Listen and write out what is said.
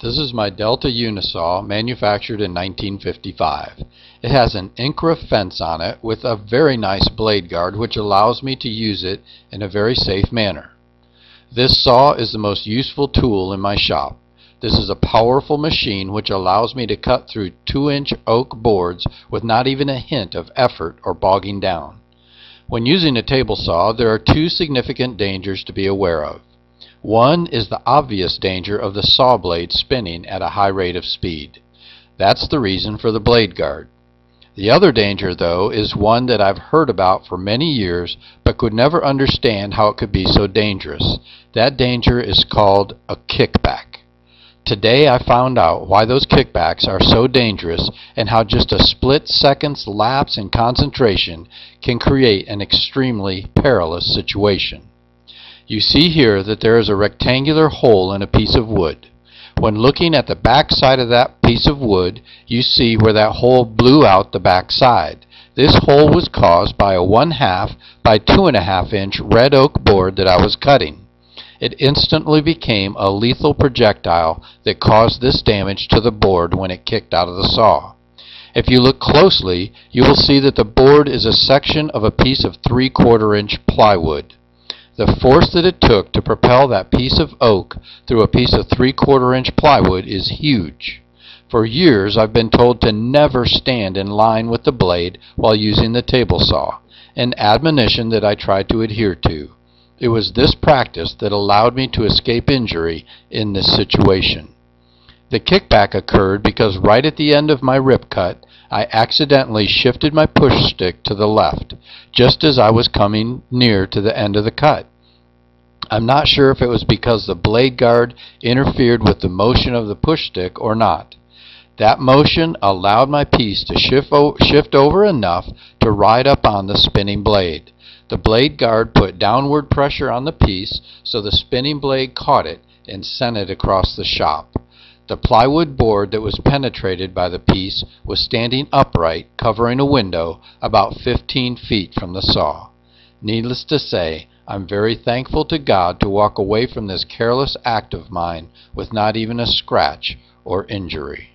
This is my Delta Unisaw, manufactured in 1955. It has an Incra fence on it with a very nice blade guard which allows me to use it in a very safe manner. This saw is the most useful tool in my shop. This is a powerful machine which allows me to cut through 2-inch oak boards with not even a hint of effort or bogging down. When using a table saw, there are two significant dangers to be aware of. One is the obvious danger of the saw blade spinning at a high rate of speed. That's the reason for the blade guard. The other danger, though, is one that I've heard about for many years but could never understand how it could be so dangerous. That danger is called a kickback. Today I found out why those kickbacks are so dangerous and how just a split second's lapse in concentration can create an extremely perilous situation. You see here that there is a rectangular hole in a piece of wood. When looking at the back side of that piece of wood, you see where that hole blew out the back side. This hole was caused by a 1/2 by 2.5 inch red oak board that I was cutting. It instantly became a lethal projectile that caused this damage to the board when it kicked out of the saw. If you look closely, you will see that the board is a section of a piece of 3/4 inch plywood. The force that it took to propel that piece of oak through a piece of 3/4 inch plywood is huge. For years I've been told to never stand in line with the blade while using the table saw, an admonition that I tried to adhere to. It was this practice that allowed me to escape injury in this situation. The kickback occurred because right at the end of my rip cut, I accidentally shifted my push stick to the left, just as I was coming near to the end of the cut. I'm not sure if it was because the blade guard interfered with the motion of the push stick or not. That motion allowed my piece to shift over enough to ride up on the spinning blade. The blade guard put downward pressure on the piece so the spinning blade caught it and sent it across the shop. The plywood board that was penetrated by the piece was standing upright, covering a window about 15 feet from the saw. Needless to say, I'm very thankful to God to walk away from this careless act of mine with not even a scratch or injury.